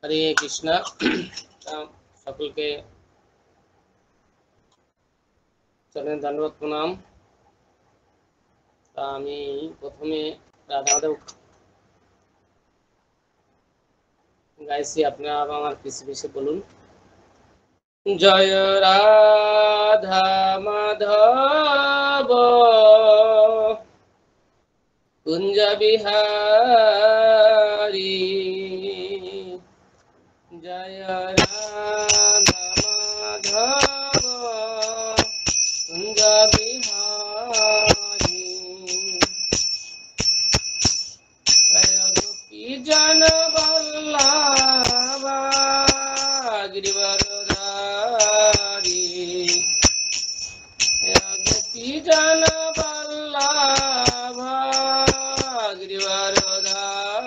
হরে কৃষ্ণ। সকলকে চলেন ধন্যবাদ প্রণাম। আমি প্রথমে রাধা মাধব গাইছি, আপনারা আমার পিছে পিছে বলুন। জয় রাধা মাধব কুঞ্জ বিহারী, জয় রাধা মাধব কুঞ্জ বিহারী, জয় গোপী জন বল্লভা গিরিবরধারী, গোপী জন বল্লভা গিরিবরধারী,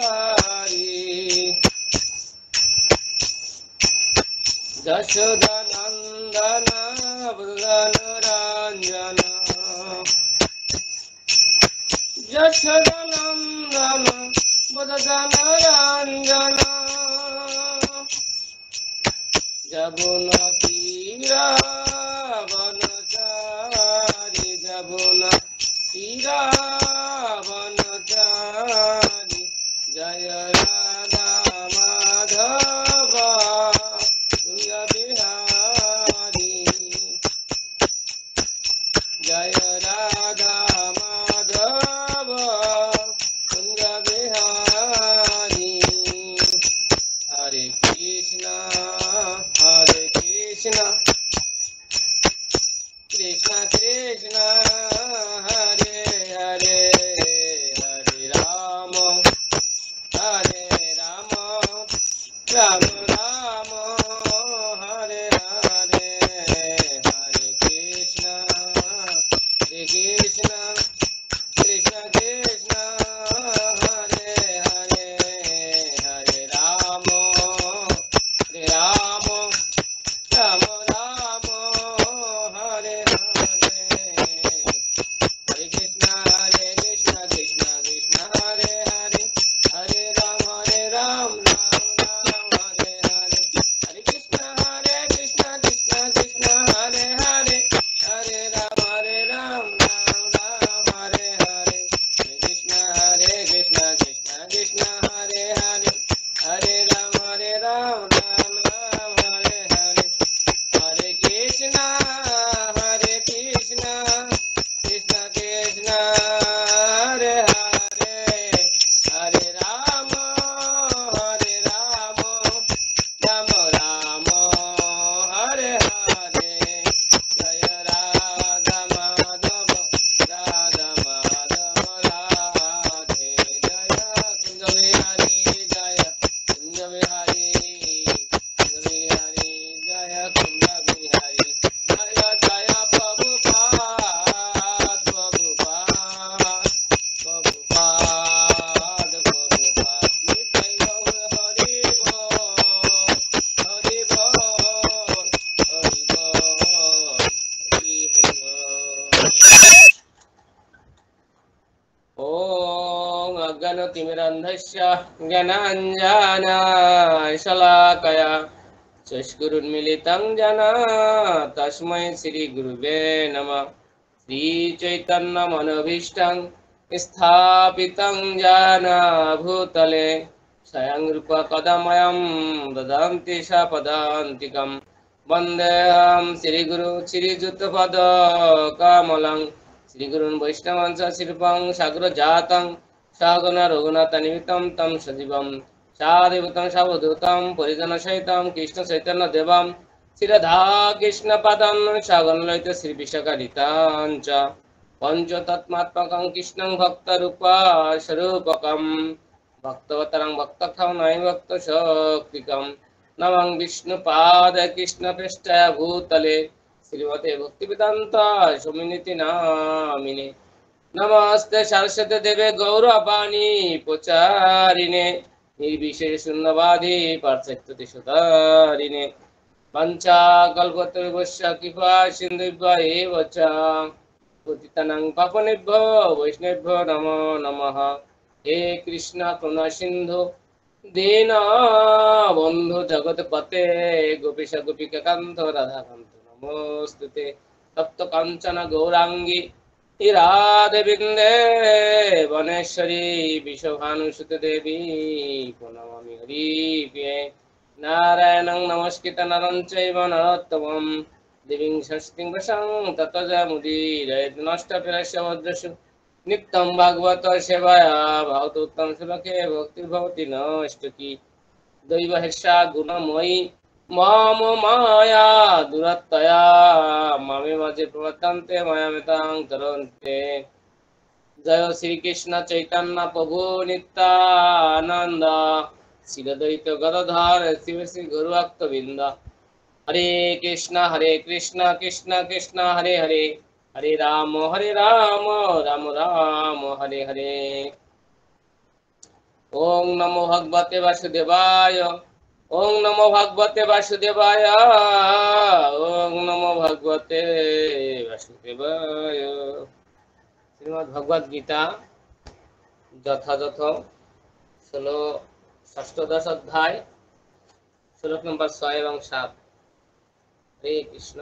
যশোদা নন্দন বদন রঞ্জন, যশোদা নন্দন বদন রঞ্জন, যমুনা তীরা বনচারী, যমুনা তীরা বনচারী, জয় রাধা মাধব কুঞ্জ বিহারী, জয় রাধা মাধব কুঞ্জ বিহারী। হরে কৃষ্ণ কৃষ্ণ কৃষ্ণ হরে হরে, হরে রাম রাম রাম হরে হরে, হরে কৃষ্ণ কৃষ্ণ কৃষ্ণ কৃষ্ণ হরে হরে, হরে রাম রাম রাম রাম হরে হরে, হরে কৃষ্ণ কৃষ্ণ কৃষ্ণ হরে হরে, হরে রাম রাম রাম হরে হরে, হরে কৃষ্ণ কৃষ্ণ কৃষ্ণ হরে হরে, হরে রাম রাম রাম হরে হরে, হরে কৃষ্ণ কৃষ্ণ কৃষ্ণ হরে হরে, হরে রাম রাম রাম হরে হরে, হরে কৃষ্ণ কৃষ্ণ কৃষ্ণ হরে হরে, হরে রাম রাম রাম হরে হরে, জয় রাধা মাধব রাধে, জয় কুঞ্জ বিহারী, জয় কুঞ্জ বিহারী, কুঞ্জ বিহারী, জয় কুঞ্জ বিহারী, জয় জয় প্রভুপাদ প্রভুপাদ প্রভুপাদ প্রভুপাদ, নিতাই গৌর হরি বল হরি বল হরি বল হরি বল। ॐ अज्ञानतिमिरान्धस्य ज्ञानाञ्जनशलाकया चक्षुरुन्मीलितं येन तस्मै श्रीगुरुवे नमः। श्रीचैतन्यमनोभीष्टं स्थापितं येन भूतले स्वयं रूपा कदा मह्यं ददन्ति सपदान्तिकं। वन्देऽहं श्रीगुरु श्रीयुतपदकमलं, श्रीगुरुन् वैष्णवांश्च श्रीरूपं साग्रजातं सगण रघुनाथान्वितं तं सजीवं सादेवतं सावधूतं परिजनसहितं कृष्णचैतन्यदेवं श्रीराधा कृष्णपादां सगणललित श्रीविशाखान्वितां च पञ्चतत्त्वात्मकं कृष्णं भक्तरूपस्वरूपकं भक्तवतारं भक्तखावनं भक्तशक्तिकं नमं विष्णुपादाय कृष्णप्रेष्ठाय भूतले श्रीमते भक्तिवेदांत स्वामिनिति नामिने। नमस्ते सरस्वती देवे गौरवाणी प्रचारिणे निर्विशेष शून्यवादी पाश्चात्यदेशतारिणे वंशाकल्पतरुभ्यश्च कृपा सिन्धुभ्यः च पतितानां पावनेभ्यो वैष्णवेभ्यो नमो नमः। हे कृष्ण करुणा सिन्धु दीनबन्धु जगत्पते गोपीश गोपिकान्त राधाकान्त नमोस्तुते तप्त कांचन गौरांगी राधे बिंदे वनेश्वरी विश्वभानुसुते देवी प्रणमामि हरिप्रिये नारायणं नमस्कृत्य नरं चैव नरोत्तमं देवीं षष्ठीं वशं ततो जयमुदीरयेत् नष्टप्रायस्य वज्रसु नित्यं भागवत सेवाया भवतु उत्तम श्लोके भक्तिर्भवति नष्टकी दैवहर्षा गुणमयी माम माया दुरत्तया ममे मजे प्रवर्तन्ते मायामेतां तरन्ते जय श्री कृष्ण चैतन्य प्रभु नित्यानंद श्री अद्वैत गदाधर शिव श्री गुरुभक्तवृंद हरे कृष्ण कृष्ण कृष्ण हरे हरे हरे राम राम राम हरे हरे। ओम नमो भगवते वासुदेवाय ओम नमो भगवते वासुदेवाय ओम नमो भगवते वासुदेवाय। श्रीमद् भगवद गीता যথাযথ 16 অধ্যায় শ্লোক নম্বর 6 এবং 7। হরে কৃষ্ণ।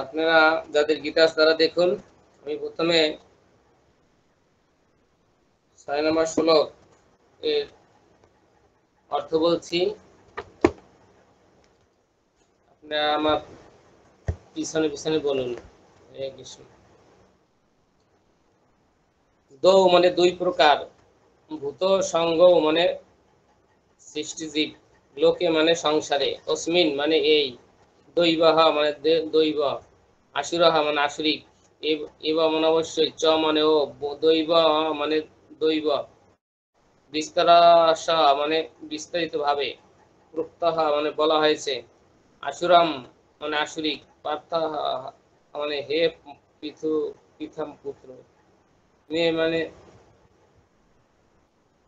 আপনারা যাদের গীতা তারা দেখুন, আমি প্রথমে 6 নম্বর শ্লোক এর অর্থ বলছি, আপনারা আমার পিছনে পিছনে বলুন। হরে কৃষ্ণ। দৌ মানে দুই প্রকার, ভূত সঙ্গ মানে সৃষ্টিজীব, লোকে মানে সংসারে, অস্মিন মানে এই, দৈবহ মানে দৈব, আসুরহ মানে আসুরিক, এব মানে অবশ্যই, চ মানে ও, দৈব মানে দৈব, বিস্তারস মানে বিস্তারিত ভাবে, প্রত্যহ মানে বলা হয়েছে, আসুরম মানে আসুরিক, পার্থ মানে হে পিথম পুত্র, মেয়ে মানে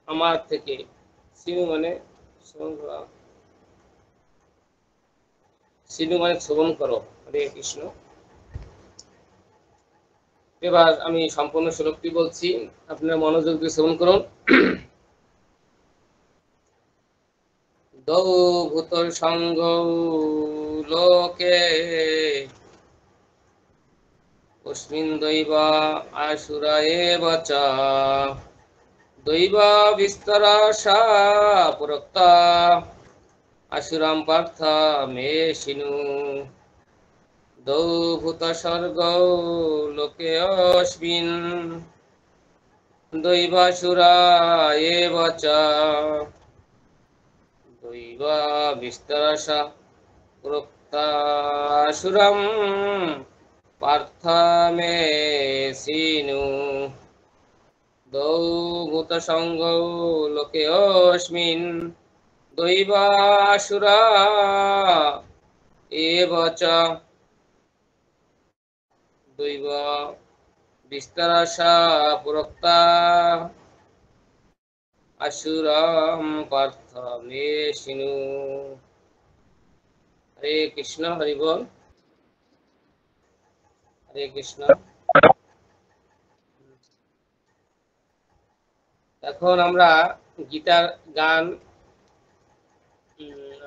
আমার থেকে, সিনু মানে শ্রবণ করো। হরে কৃষ্ণ। এবার আমি সম্পূর্ণ শ্লোকটি বলছি, আপনারা মনোযোগ দিয়ে শ্রবণ করুন। দৌ ভূতর সঙ্গ লোকে অস্মিন দৈব আসুরা এব চ দৈব বিস্তরসা পুরোক্তা আসুরাম পার্থ মে শিনু। দৌ ভূত স্বর্গ লোকে অস্মিন দৈবাসুরা এব চ দৈব বিস্তরসা পুরোক্তা আসুরাম পার্থ মে শিনু। দৌ ভূত সঙ্গ লোকে অস্মিন দৈবাসুরা এব চ দৈব বিস্তরসা পুরোক্তা আসুরাম পার্থ মে শিনু। হরে কৃষ্ণ। হরি বল। হরে কৃষ্ণ। এখন আমরা গীতার গান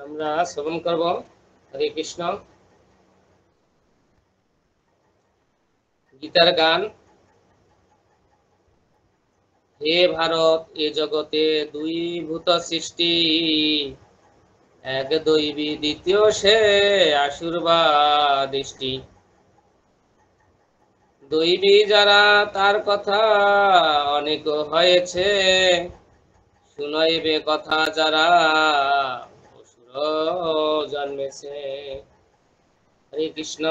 আমরা শ্রবণ করব। হরে কৃষ্ণ। গীতার গান। হে ভারত, এ জগতে দুই ভূত সৃষ্টি, এক দৈবী দ্বিতীয় সে আসুর বা দৃষ্টি। দৈবী যারা তার কথা অনেক হয়েছে, শুনাইবে কথা যারা অসুর জন্মেছে। হরে কৃষ্ণ।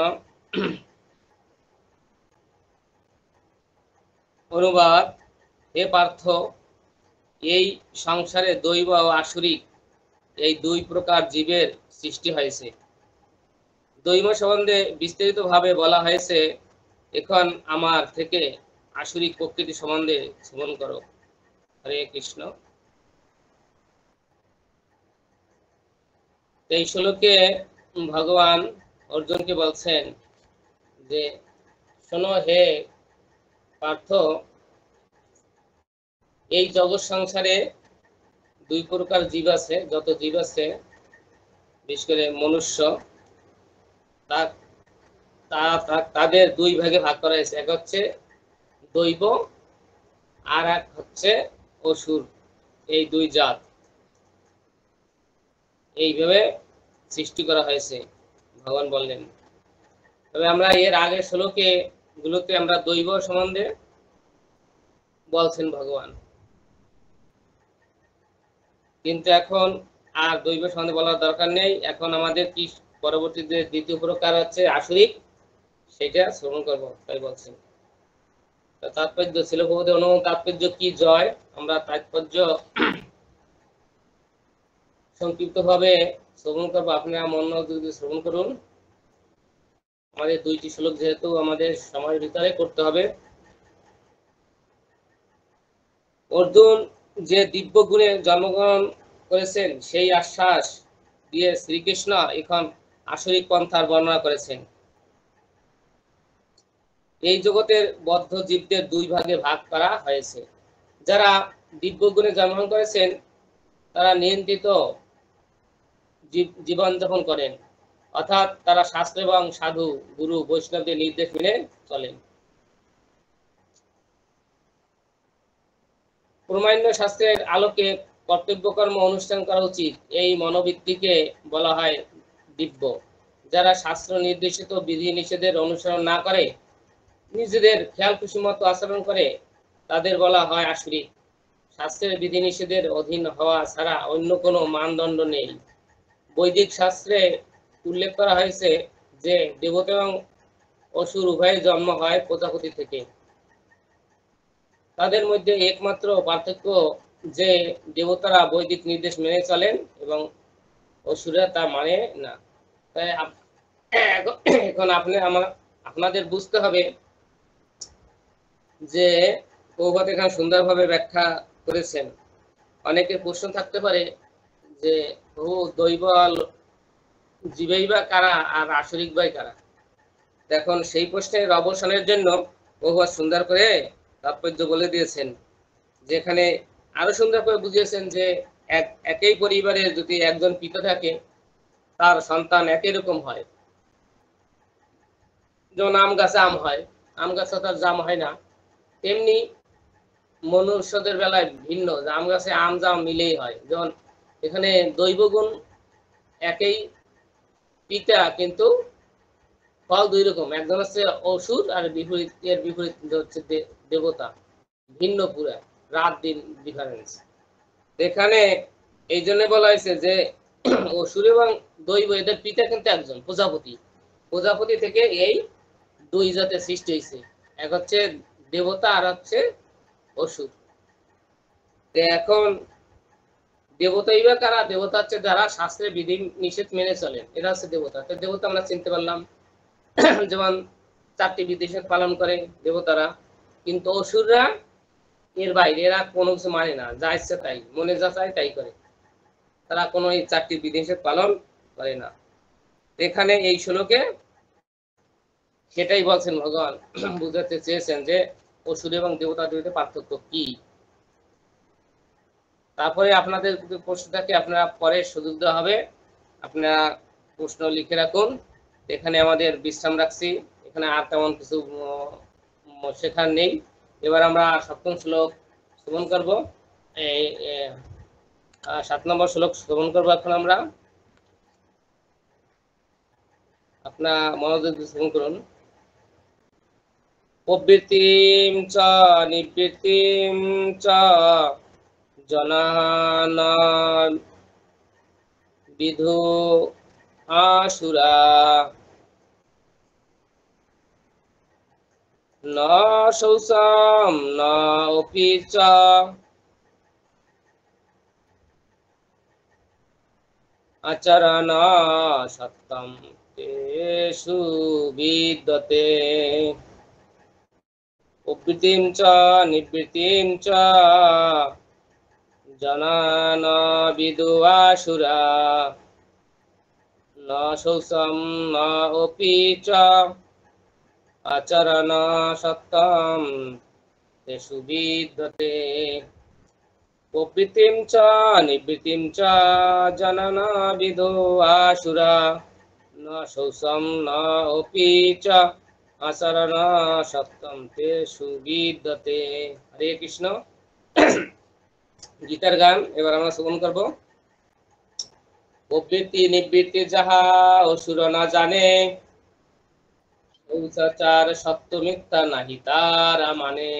অনুবাদ। হে পার্থ, এই সংসারে দৈব ও আসুরিক এই দুই প্রকার জীবের সৃষ্টি হয়েছে। দৈব সম্বন্ধে বিস্তারিত ভাবে বলা হয়েছে, এখন আমার থেকে আসুরিক প্রকৃতি সম্বন্ধে শ্রবণ করো। হরে কৃষ্ণ। এই শ্লোকে ভগবান অর্জুনকে বলছেন যে শোনো হে পার্থ, এই জগৎ সংসারে দুই প্রকার জীব আছে, যত জীব আছে বিশেষ করে মনুষ্য, তাদের দুই ভাগে ভাগ করা হয়েছে। এক হচ্ছে দৈব, আর এক হচ্ছে অসুর। এই দুই জাত এইভাবে সৃষ্টি করা হয়েছে, ভগবান বললেন। তবে আমরা এর আগের শ্লোকে গুলোতে আমরা দৈব সম্বন্ধে বলছেন ভগবান, কিন্তু এখন আর দৈব সম্বন্ধে বলার দরকার নেই। এখন আমাদের কি পরবর্তীতে দ্বিতীয় প্রকার হচ্ছে আসুরিক, সেটা শ্রবণ করবো, তাই বলছেন। তাৎপর্য ছিল প্রভুদের অনুমান, তাৎপর্য কি জয়, আমরা তাৎপর্য সংক্ষিপ্ত ভাবে শ্রবণ করবো। আপনারা মন যদি শ্রবণ করুন। আমাদের দুইটি শ্লোক যেহেতু আমাদের সময়ের ভিতরে করতে হবে। অর্জুন যে দিব্য গুণে জন্মগ্রহণ করেছেন সেই আশ্বাস দিয়ে শ্রীকৃষ্ণ এখন আসরিক পন্থার বর্ণনা করেছেন। এই জগতের বদ্ধ জীবদের দুই ভাগে ভাগ করা হয়েছে। যারা দিব্য গুণে জন্মগ্রহণ করেছেন তারা নিয়ন্ত্রিত জীবনযাপন করেন, অর্থাৎ তারা শাস্ত্র এবং সাধু গুরু বৈষ্ণবদের নির্দেশ মেনে চলেন। প্রমাণ্য শাস্ত্রের আলোকে কর্তব্যকর্ম অনুষ্ঠান করা উচিত, এই মনোবৃত্তিকে বলা হয় দিব্য। যারা শাস্ত্র নির্দেশিত বিধি নিষেধের অনুসরণ না করে নিজেদের খেয়াল খুশি মতো আচরণ করে তাদের বলা হয় আসুরিক। শাস্ত্রের বিধি নিষেধের অধীন হওয়া ছাড়া অন্য কোনো মানদণ্ড নেই। বৈদিক শাস্ত্রে উল্লেখ করা হয়েছে যে দেবতা এবং অসুর উভয়ের জন্ম হয় প্রজাপতি থেকে। তাদের মধ্যে একমাত্র পার্থক্য যে দেবতারা বৈদিক নির্দেশ মেনে চলেন এবং অসুররা তা মানে না। তাই এখন আপনাদের বুঝতে হবে যে প্রভুপাদ এখানে সুন্দরভাবে ব্যাখ্যা করেছেন। অনেকের প্রশ্ন থাকতে পারে যে প্রভু দৈব জীবেই বা কারা আর আসরিক বাই কারা। এখন সেই প্রশ্নের অবসানের জন্য প্রভুপাদ সুন্দর করে তাৎপর্য বলে দিয়েছেন, যেখানে আরো সুন্দর করে বুঝিয়েছেন যে একই পরিবারের যদি একজন পিতা থাকে তার সন্তান একই রকম হয়। যেমন আম গাছে আম হয়, আম গাছে তার জাম হয় না, তেমনি মনুষ্যদের বেলায় ভিন্ন, আম গাছে আম জাম মিলেই হয়। যেমন এখানে দৈবগুণ একই পিতা, কিন্তু ফল দুই রকম, একজন হচ্ছে অসুর আর বিপরীত হচ্ছে দেবতা, ভিন্ন পুরা, রাত দিন ডিফারেন্স। এখানে এই জন্য বলা হয়েছে যে অসুর এবং দৈব এদের পিতা কিন্তু একজন, প্রজাপতি থেকে এই দুই জাতের সৃষ্টি হয়েছে, এক হচ্ছে দেবতা আর হচ্ছে অসুর। এখন দেবতাই বা কারা? দেবতা হচ্ছে যারা শাস্ত্রের বিধি নিষেধ মেনে চলেন, এরা হচ্ছে দেবতা। তো দেবতা আমরা চিনতে পারলাম, যেমন 4টি বিধি নিষেধ পালন করে দেবতারা, কিন্তু অসুররা এর বাইরে, এরা কোনো কিছু মানে না, যা ইচ্ছে তাই, মনে যা চায় তাই করে, তারা কোনো এই 4টি বিধি নিষেধ পালন করে না। এখানে এই শ্লোকে সেটাই বলছেন ভগবান, বুঝাতে চেয়েছেন যে অসুর এবং দেবতার মধ্যে পার্থক্য কি। তারপরে আপনাদের প্রশ্ন থাকে, আপনারা পরে সুযোগ দেওয়া হবে, আপনারা প্রশ্ন লিখে রাখুন। এখানে আমাদের বিশ্রাম রাখছি, এখানে আর তেমন কিছু শেখার নেই। এবার আমরা 7ম শ্লোক শ্রবণ করব, 7 নম্বর শ্লোক শ্রবণ করবো এখন আমরা। আপনার মনোযোগ দিয়ে শ্রবণ করুন। প্রবৃত্তিম চ নিবৃত্তিম চ জনানাম বিধু আসুরা ন শৌচম ন অপি চ আচরণ সত্যম তেষু বিদ্যতে। প্রবৃত্তিম চ নিবৃত্তিম চ জনান বিদু আসুরা ন শৌচম ন অপি চ আচরণ সত্যম তেষু বিদ্যতে। প্রবৃত্তিম চ নিবৃত্তিম চ জননা বিধো আসুরা ন শৌচম ন অপি চ আচরণ সত্যম তে সুবিদ্যতে। হরে কৃষ্ণ। গীতার গান এবার আমরা শ্রবণ করব। প্রবৃত্তি নিবৃত্তি যাহা অসুর না জানে, শৌচাচার সত্য মিথ্যা নাহি তারা মানে।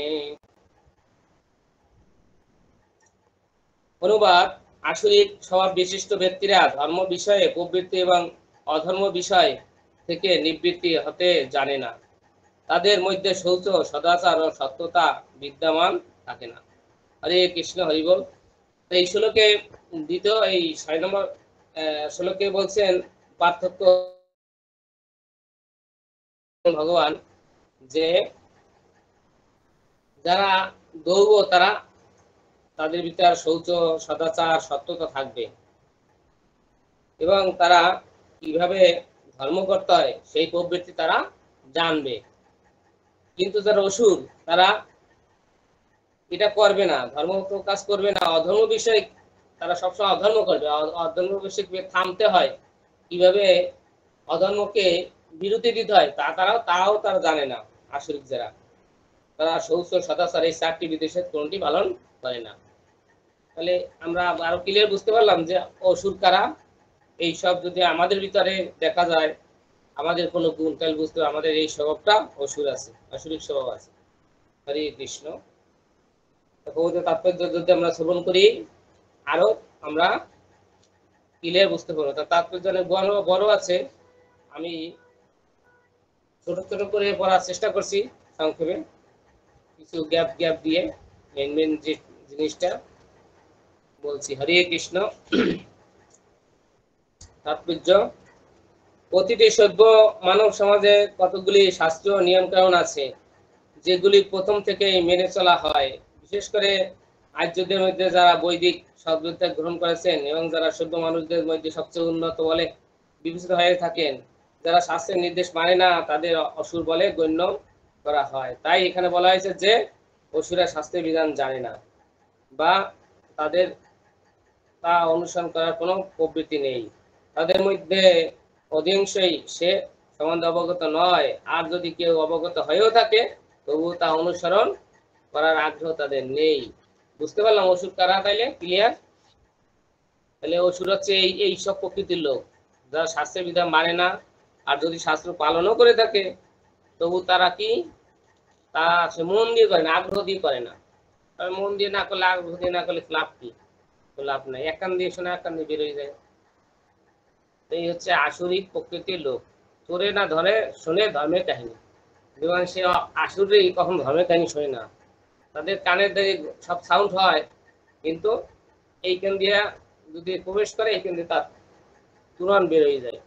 অনুবাদ: আসরিক স্বভাব বিশিষ্ট ব্যক্তিরা ধর্ম বিষয়ে প্রবৃত্তি এবং অধর্ম বিষয় থেকে নিবৃত্তি হতে জানে না। তাদের মধ্যে শৌচ, সদাচার ও সত্যতা বিদ্যমান থাকে না। হরে কৃষ্ণ, হরি বল। এই শ্লোকে দ্বিতীয় এই 6 নম্বর শ্লোকে বলছেন পার্থক্য ভগবান, যে যারা দৌড় তারা তাদের ভিতরে শৌচ, সদাচার, সত্যতা থাকবে এবং তারা কিভাবে ধর্ম করতে হয় সেই প্রবৃত্তি তারা জানবে। কিন্তু যারা অসুর তারা এটা করবে না, ধর্ম কাজ করবে না, অধর্ম বিষয় তারা সবসময় অধর্ম করবে। অধর্ম বিষয় থামতে হয়, কিভাবে অধর্মকে বিরতি দিতে হয় তাও তারা জানে না। আসরিক যারা, তারা শৌচ, সদাচার এই 4টি বিধিনিষেধ কোনটি পালন করে না। তাহলে আমরা আরো ক্লিয়ার বুঝতে পারলাম যে অসুর কারা। এই সব যদি আমাদের ভিতরে দেখা যায়, আমাদের কোনো গুণ, তাহলে বুঝতে হবে আমাদের এই স্বভাবটা অসুর আছে, আসরিক স্বভাব আছে। হরে কৃষ্ণ। তাৎপর্য যদি আমরা শ্রবণ করি আরো আমরা ক্লিয়ার বুঝতে পারবো। তার তাৎপর্য অনেক বড় আছে। আমি ছোট ছোট করে পড়ার চেষ্টা করছি সংক্ষেপে, কিছু গ্যাপ দিয়ে মেন যে জিনিসটা বলছি। হরে কৃষ্ণ। তাৎপর্য: প্রতিটি সভ্য মানব সমাজে কতগুলি শাস্ত্রীয় নিয়ম কানুন আছে যেগুলি প্রথম থেকেই মেনে চলা হয়। বিশেষ করে আর্যদের মধ্যে যারা বৈদিক সভ্যতা গ্রহণ করেছেন এবং যারা সভ্য মানুষদের মধ্যে সবচেয়ে উন্নত বলে বিবেচিত হয়ে থাকেন, যারা শাস্ত্রের নির্দেশ মানে না তাদের অসুর বলে গণ্য করা হয়। তাই এখানে বলা হয়েছে যে অসুরা শাস্ত্রের বিধান জানে না বা তাদের তা অনুসরণ করার কোনো প্রবৃত্তি নেই। তাদের মধ্যে অধিকাংশই সে সম্বন্ধে অবগত নয়, আর যদি কেউ অবগত হয়েও থাকে তবু তা অনুসরণ করার আগ্রহ তাদের নেই। বুঝতে পারলাম অসুর কারা? তাইলে ক্লিয়ার। তাহলে অসুর হচ্ছে এই সব প্রকৃতির লোক যারা শাস্ত্রের বিধান মানে না, আর যদি শাস্ত্র পালনও করে থাকে তবু তারা কি তা সে মন দিয়ে করে না, আগ্রহ দিয়ে করে না। মন দিয়ে না করলে, আগ্রহ দিয়ে না করলে লাভ কি? লাভ নাই। এক কান দিয়ে শোনা এক কান দিয়ে বেরোয় যায়। এই হচ্ছে আসরিক প্রকৃতির লোক। চোরে না ধরে শোনে ধর্মের কাহিনী। যেমন সে আসুরে কখন ধর্মের কাহিনী শোনে না, তাদের কানের দিয়ে সব সাউন্ড হয়, কিন্তু এইখান দিয়ে যদি প্রবেশ করে এইখান দিয়ে তার তুরন্ত বের হয়ে যায়।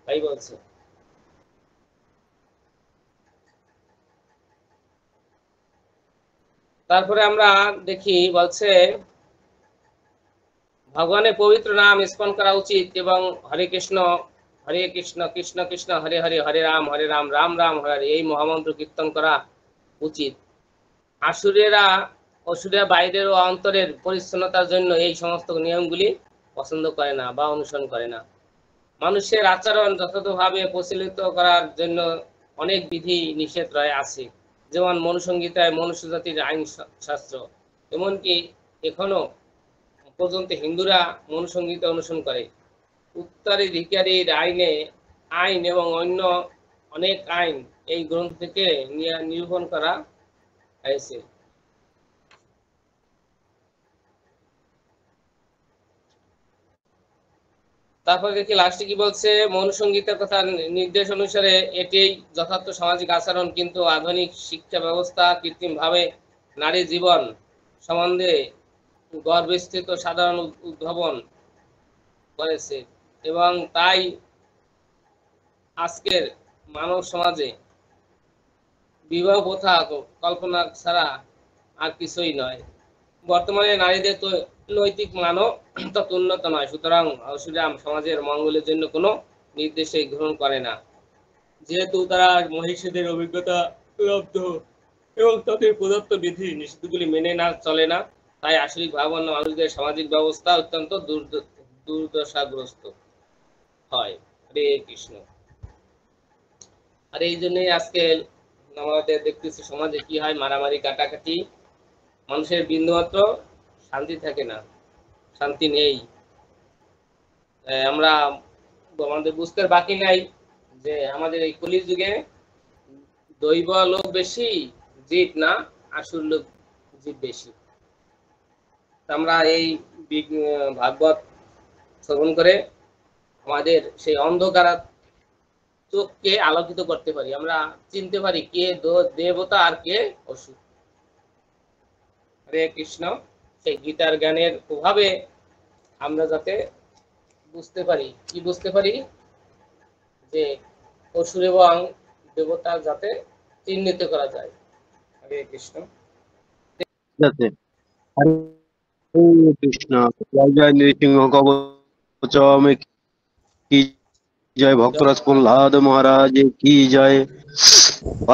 তাই বলছে। তারপরে আমরা দেখি বলছে ভগবানের পবিত্র নাম স্মরণ করা উচিত এবং হরে কৃষ্ণ কৃষ্ণ কৃষ্ণ হরে হরে, হরে রাম রাম রাম হরে হরে এই মহামন্ত্র কীর্তন করা উচিত। অসুরেরা বাইরের ও অন্তরের পরিচ্ছন্নতার জন্য এই সমস্ত নিয়মগুলি পছন্দ করে না বা অনুসরণ করে না। মানুষের আচরণ যথাযথভাবে পরিচালিত করার জন্য অনেক বিধি নিষেধ আছে, যেমন মনুসংহিতায় মনুষ্য জাতির আইন শাস্ত্র। এমনকি এখনো পর্যন্ত হিন্দুরা মনুসংহিতা অনুসরণ করে। উত্তরাধিকারীর আইন এবং অন্য অনেক আইন এই গ্রন্থ থেকে নিরূপণ করা হয়েছে। তারপর দেখি লাস্টে কি বলছে, মনুসংহিতার কথা নির্দেশ অনুসারে এটি যথার্থ সামাজিক আচরণ, কিন্তু আধুনিক শিক্ষা ব্যবস্থা কৃত্রিমভাবে নারী জীবন সম্বন্ধে গর্ভস্থিত সাধারণ উদ্ভাবন করেছে এবং তাই আজকের মানব সমাজে বিবাহ প্রথা কল্পনা ছাড়া আর কিছুই নয়। বর্তমানে নারীদের তো নৈতিক মানও তত উন্নত নয়, সুতরাং অসুরা সমাজের মঙ্গলের জন্য কোনো নির্দেশই গ্রহণ করে না, যেহেতু তারা মহিষীদের অভিজ্ঞতা লব্ধ এবং তাদের প্রদত্ত বিধি নিষেধগুলি মেনে না চলে না। তাই আসরিক ভাবাপন্ন মানুষদের সামাজিক ব্যবস্থা অত্যন্ত দুর্দশাগ্রস্ত হয়। হরে কৃষ্ণ। আর এই জন্যই আজকে আমাদের দেখতেছি সমাজে কি হয়, মারামারি কাটাকাটি, মানুষের বিন্দুমাত্র শান্তি থাকে না, শান্তি নেই। আমরা আমাদের বুঝতে বাকি নাই যে আমাদের এই কলির যুগে দৈব লোক বেশি, জীব না, আসুর লোক জীব বেশি। আমরা এই ভাগবত শ্রবণ করে আমাদের সেই অন্ধকার চোখকে আলোকিত করতে পারি, আমরা চিনতে পারি কে দেবতা আর কে অসুর। হরে কৃষ্ণ। সেই গীতার জ্ঞানের প্রভাবে আমরা যাতে বুঝতে পারি, কি বুঝতে পারি, যে অসুর এবং দেবতা যাতে চিহ্নিত করা যায়। হরে কৃষ্ণ। হরে কৃষ্ণ। জয় জয় নৃসিংহ কবচ কি জয়, ভক্তরাজ প্রহ্লাদ মহারাজ কি জয়।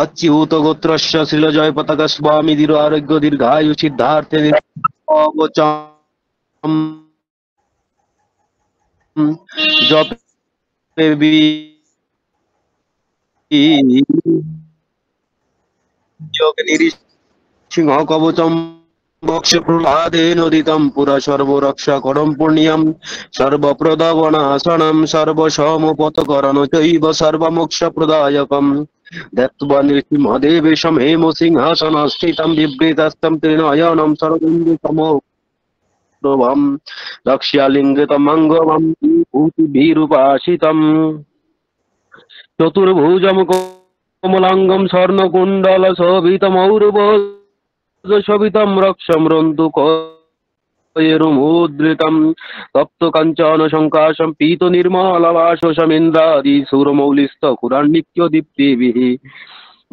অচ্যুত গোত্রস্য শ্রীল জয় পতাকা স্বামী দীর আরোগ্য দীর্ঘায়ু সিদ্ধার্থে কবচম জপে নৃসিংহ কবচম বক্ষ প্রহ্লাদেন উদিতম পুরা সর্বরক্ষা করম পুণ্যম সর্বপ্রদাবনাশনম সর্বসমপতকরণ চৈব সর্বমোক্ষ প্রদায়কম দত্ত্বা নৃসিংহদেবেশম হেম সিংহাসনস্থিতম বিবৃতস্তম ত্রিনয়নম সর্বেন্দু সমপ্রভম রক্ষ্যালিঙ্গিতমঙ্গমম ভূতিभिरुपासितম চতুর্ভুজম কমলাঙ্গম স্বর্ণকুণ্ডল শোভিতমৌরব শোভিতম রক্ষম রন্তু কয়েরুমুদ্রিতম তপ্ত কাঞ্চন সংকাশম পীত নির্মলবাসমিন্দ্রাদি সুরমৌলিস্থ কুরান্নিক্য দীপ্তিভিঃ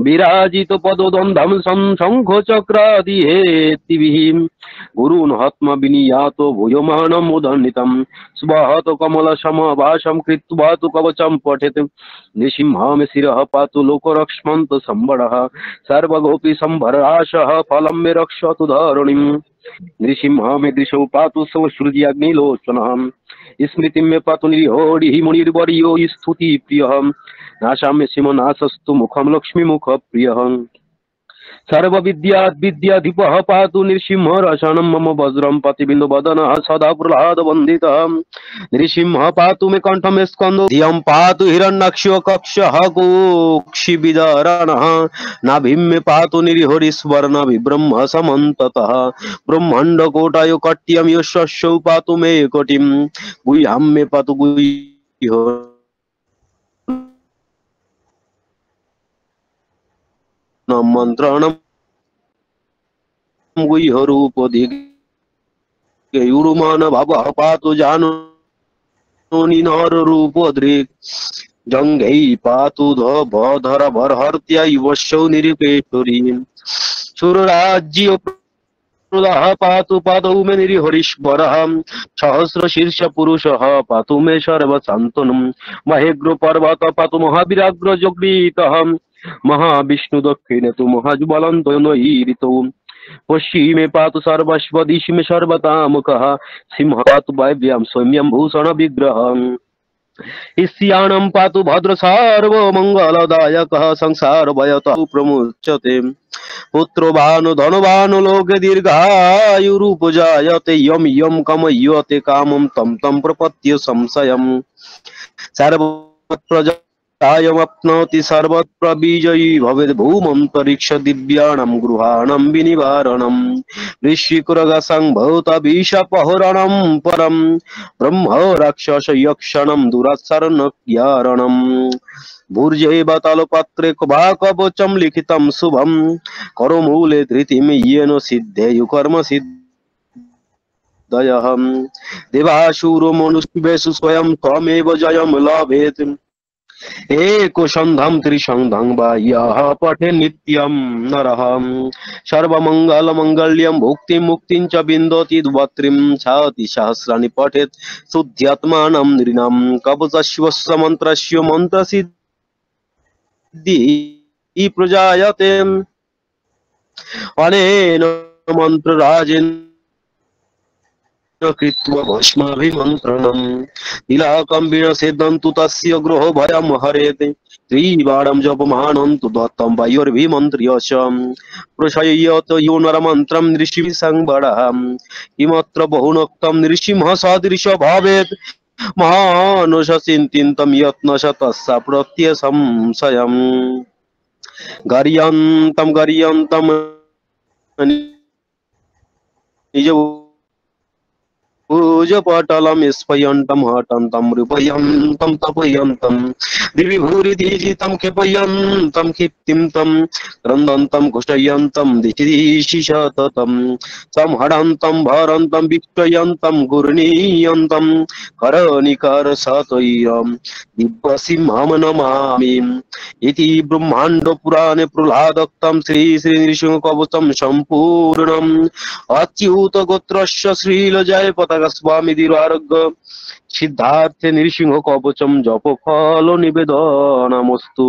বিরাজিত পদদ্বন্দ্বম শঙ্খ চক্রাদি হেতিভিঃ গুরুন হত্ম বিনিয়াত ভূয়মানম উদন্নিতম স্বহত কমল সমবাসম কৃত্বা তু কবচম পঠেত নৃসিংহম শিরঃ পাতু লোকরক্ষ্মন্ত সম্বরঃ সর্বগোপী সম্ভরাশः ফলম মে রক্ষতু ধরণীম নৃসিংহমীদৃশৌ পাতু সৌসৃজ্যাগ্নিলোচনः স্মৃতিম মে পাতু নিরিহোড়িः মুনির্বর্यो স্তুতি প্রিয়ः নাশাম্য শিমনাশস্তু মুখম লক্ষ্মী মুখ প্রিয়ः सर्वविद्याद्विद्याधिपः पातु नृसिंहरशनं मम वज्रं पतिबिन्दु वदनः सदा प्रह्लादवन्दितः नृसिंहः पातु मे कण्ठमे स्कन्दो धियं पातु हिरण्याक्षो कक्षः कुक्षिविदारणः नाभिं मे पातु निरिहरिस्वर्ण विब्रह्म समन्ततः ब्रह्माण्डकोटाय कट्यं यशस्यौ पातु मे कोटिं गुह्यं मे पातु गुह्य मन्त्रणं गुह्यरूपदिग्युरुमान भवः पातु जानोनि नररूपदृक् जङ्घै पातु धर भरहर्त्या युवशौ निरुपेश्वरी सुरराज्य प्रदः पातु पादौ मे निरिहरीश्वरः सहस्रशीर्ष पुरुषः पातु मे सर्वशान्तनुं महेग्र पर्वत पातु महावीराग्र जगृतः महाविष्णु दक्षिणे तु महाज्वलन्तो नैरितौ पश्चिमे पातु सर्वस्व दिशि मे सर्वतामुखः सिंह पातु वायव्यां सौम्यं भूषण विग्रहम् ईशानं पातु भद्र सर्वमङ्गलदायकः संसार भयतः प्रमुच्यते पुत्रवान् धनवान् लोके दीर्घायुरुपजायते यं यं कामयते कामं तं तं प्रपद्ये संशयम् सर्वप्रजायमप्नोति सर्वत्र विजयी भवेद् भूमन्तरिक्ष दिव्याणां गृहाणां विनिवारणम् ऋषिकुरगसं भूतविषपहरणं परं ब्रह्म राक्षस यक्षणं दुरात्सरणज्ञारणम् भूर्जैव तालपात्रे कवचं लिखितं शुभं करमूले धृतिं येन सिद्धेयु कर्म सिद्धयः देवासुरो मनुष्येषु स्वयं त्वमेव जयं लभेत् एको सन्धं त्रिसन्धं वा यः पठे नित्यं नरः सर्वमङ्गलमङ्गल्यं भुक्तिं मुक्तिं च विन्दति द्वत्रिं छाति सहस्राणि पठेत् शुद्ध्यात्मानं नृणां कवचस्य मन्त्रस्य मन्त्रसिद्धिः प्रजायते अनेन मन्त्रराजेन कृत्वा भस्माभिमन्त्रणम् तिलाकं विनसेदन्तु तस्य गृहो भयं हरेत् त्रिवारं जपमानं तु दत्तं वायुर्भिमन्त्र्य च प्रशय्यत यो नरमन्त्रं नृषिभिः संवरम् किमत्र बहुनक्तं नृसिंह सदृश भवेत् मानुषचिन्तिन्तं यत्नश तस्य प्रत्यसंशयम् गर्यन्तं निज भुजपटलं स्फयन्तं हटन्तं रूपयन्तं तपयन्तं दिविभूरिधीजितं क्षिपयन्तं क्षिप्तिं तं क्रन्दन्तं कुष्ठयन्तं दिशि दिशि सततं संहरन्तं भरन्तं विक्षयन्तं घूर्णीयन्तं करनिकरशतैरं दिव्यसिंहं नमामि इति ब्रह्माण्ड पुराणे प्रह्लादोक्तं श्री श्री नृसिंहकवचं सम्पूर्णम् अच्युत गोत्रस्य श्रीलजय पताका स्वामी दीर्घारोग्य सिद्धार्थे नृसिंह कवचम जप फल निवेदनमस्तु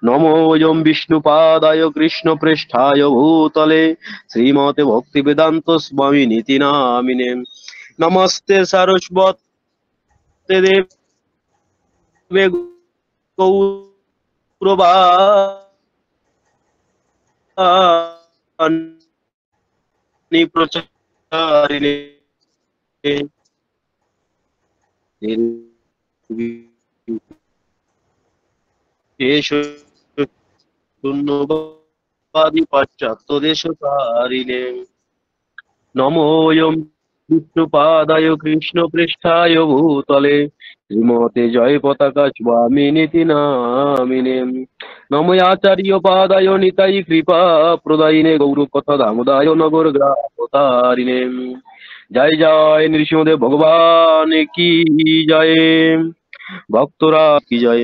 नमोऽयं विष्णुपादाय कृष्णप्रेष्ठाय भूतले श्रीमते भक्तिवेदान्त स्वामी नीति नामिने नमस्ते सारस्वते देवे गौरवाणी प्रचारिणे शून्यवादी पाश्चात्य देशकारिणे नमोऽयं विष्णुपादाय कृष्णप्रेष्ठाय भूतले श्रीमते जय पताका स्वामिनीति नामिने नमो आचार्य पादाय निताय कृपा प्रदायिने गौरकथा दामोदाय नगर ग्रामतारिणे जय जय नृसिंहदेव भगवान की जय भक्तरा की जय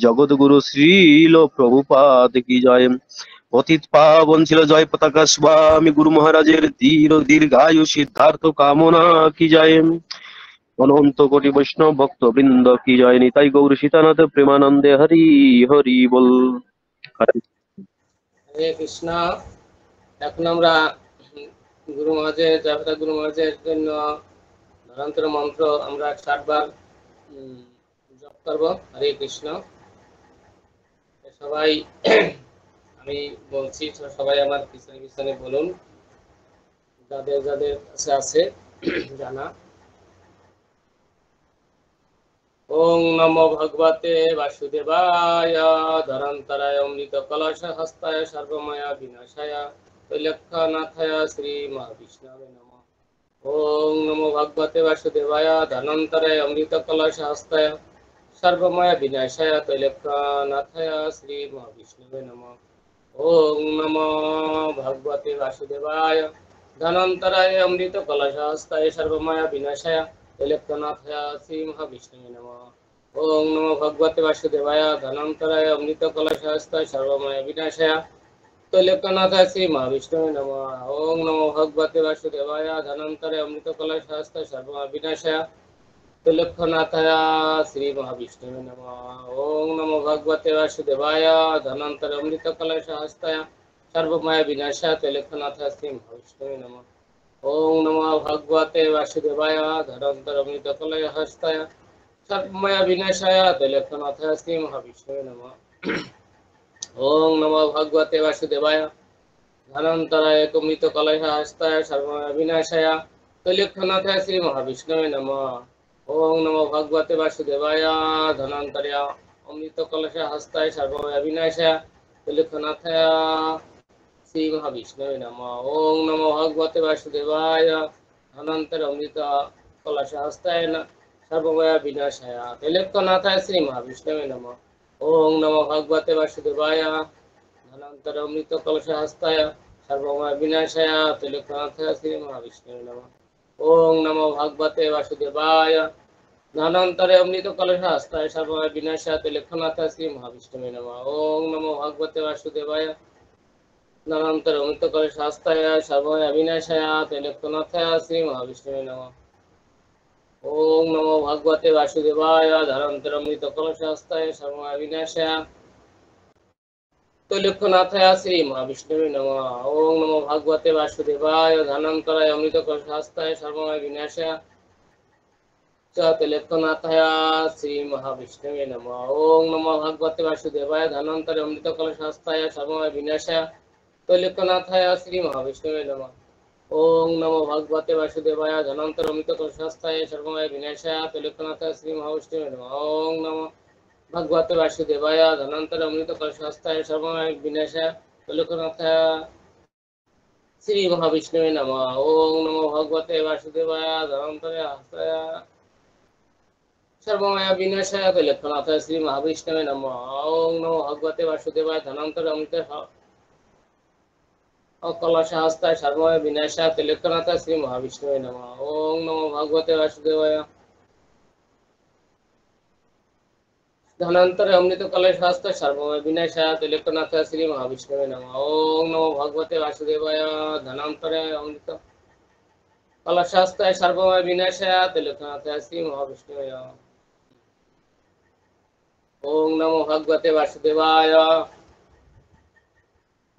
जगत गुरु श्रील प्रभुपाद की जय पतित पावन ছিল জয় পতাকা স্বামী গুরু মহারাজের দীর্ঘায়ু সিদ্ধার্থ কামনা কি জয় অনন্ত কোটি বৈষ্ণব ভক্ত বৃন্দ কি জয় নিতাই গৌর সীতানাথ প্রেমানন্দে হরি হরি বল হরে হরে কৃষ্ণ। এখন আমরা গুরু মহারাজের জয়প্রতাপ গুরু মহারাজের জন্য ধরন্তর মন্ত্র আমরা 60 বার জপ করব। হরে কৃষ্ণ। সবাই আমি বলছি, সবাই আমার পিছনে পিছনে বলুন, যাদের যাদের কাছে আছে জানা। ওং নমো ভগবতে বাসুদেবায় ধরন্তরায় অমৃত কলশ হস্তায় সর্বময়া বিনাশায় তৈলক্ষ্যনাথায় শ্রী মহাবিষ্ণবে নমঃ। ওং নমো ভগবতে বাসুদেবায় ধনন্তরায় অমৃত কলশ হস্তায় সর্বময়া বিনাশায় তৈলক্ষ্যনাথায় শ্রী মহাবিষ্ণবে নমঃ। ওং নমো ভগবতে বাসুদেবায় ধনন্তরায় অমৃত কলশ হস্তায় সর্বময়া বিনাশায় তৈলক্ষ্যনাথায় শ্রী মহাবিষ্ণবে নমঃ। ওং নমো ভগবতে বাসুদেবায় ধনন্তরায় অমৃত কলশ হস্তায় সর্বময়া বিনাশায় তৈলক্ষ্যনাথায় শ্রী মহাবিষ্ণবে নমঃ। ওং নমো ভগবতে বাসুদেবায় ধনন্তরায় অমৃত কলশ হস্তায় সর্বময়া বিনাশায় তৈলক্ষ্যনাথায় শ্রী মহাবিষ্ণবে নমঃ। ওং নমো ভগবতে বাসুদেবায় ধনন্তরে অমৃত কলশ হস্তায় সর্বময়া বিনাশায় তৈলক্ষ্যনাথায় শ্রী মহাবিষ্ণবে নমঃ। ওং নমো ভগবতে বাসুদেবায় ধনন্তরে অমৃত কলশ হস্তায় সর্বময়া বিনাশায় তৈলক্ষ্যনাথায় শ্রী মহাবিষ্ণবে নমঃ। ওং নমো ভগবতে বাসুদেবায় ধনন্তরায় অমৃত কলশ হস্তায় সর্বময়া বিনাশায় তৈলক্ষ্যনাথায় শ্রী মহাবিষ্ণবে নমঃ। ওং নমো ভগবতে বাসুদেবায় ধনন্তরে অমৃত কলশ হস্তায় সর্বময়া বিনাশায় তৈলক্ষ্যনাথায় শ্রী মহাবিষ্ণবে নমঃ। ওং নমো ভগবতে বাসুদেবায় ধনন্তরে অমৃত কলশ হস্তায় সর্বময়া বিনাশায় তৈলক্ষ্যনাথায় শ্রী মহাবিষ্ণবে নমঃ। ওং নমো ভগবতে বাসুদেবায় ধনন্তরে অমৃত কলশ হস্তায় সর্বময়া বিনাশায় তৈলক্ষ্যনাথায় শ্রী মহাবিষ্ণবে নমঃ। ওং নমো ভগবতে বাসুদেবায় ধনন্তরে অমৃত কলশ হস্তায় সর্বময়া বিনাশায় তৈলক্ষ্যনাথায় শ্রী মহাবিষ্ণবে নমঃ। ওং নমো ভগবতে বাসুদেবায় ধনন্তরে অমৃত কলশ হস্তায় সর্বময়া বিনাশায় তৈলক্ষ্যনাথায় শ্রী মহাবিষ্ণবে নমঃ। ওং নমো ভগবতে বাসুদেবায় ধনন্তরে অমৃত কলশ হস্তায় সর্বময়া বিনাশায় त्रैलोक्यनाथाय श्री महाविष्णवे नमः। ओम नमो भगवते वासुदेवाय धनंतराय अमृत कलशास्त्राय सर्वमय विनाशाय च त्रैलोक्यनाथाय श्री महाविष्णवे नमः। ओम नमो भगवते वासुदेवाय धनंतराय अमृत कलशास्त्राय सर्वमय विनाशाय त्रैलोक्यनाथाय श्री महाविष्णवे नमः। ओम नमो भगवते वासुदेवाय धनंतर अमृत कलशास्त्राय सर्वमय विनाशाय त्रैलोक्यनाथाय श्री महाविष्णवे नमः। ओम नमो भगवते वासुदेवाय धनंतर अमृत कलशास्त्राय सर्वमय विनाशाय त्रैलोक्यनाथाय श्री महाविष्णवे नमः। ओम नमो भगवते वासुदेवाय धनंतर हस्ताय सर्वमय विनाशाय त्रैलोक्यनाथाय श्री महाविष्णवे नमः। ओम नमो भगवते वासुदेवाय धनंतर अमृत कलशास्त्राय सर्वमय विनाशाय त्रैलोक्यनाथाय श्री महाविष्णवे नमः। ओम नमो भगवते वासुदेवाय धनंतर अमृत कलशास्त्र सर्वमय विनाशाय त्रैलोक्यनाथाय श्री महाविष्णवे नमः। ओम नमो भगवते वासुदेवाय धनंतर अमृत कलशास्त्र सर्वमय विनाशाय त्रैलोक्यनाथाय श्री महाविष्णवे नमः। ओम नमो भगवते वासुदेवाय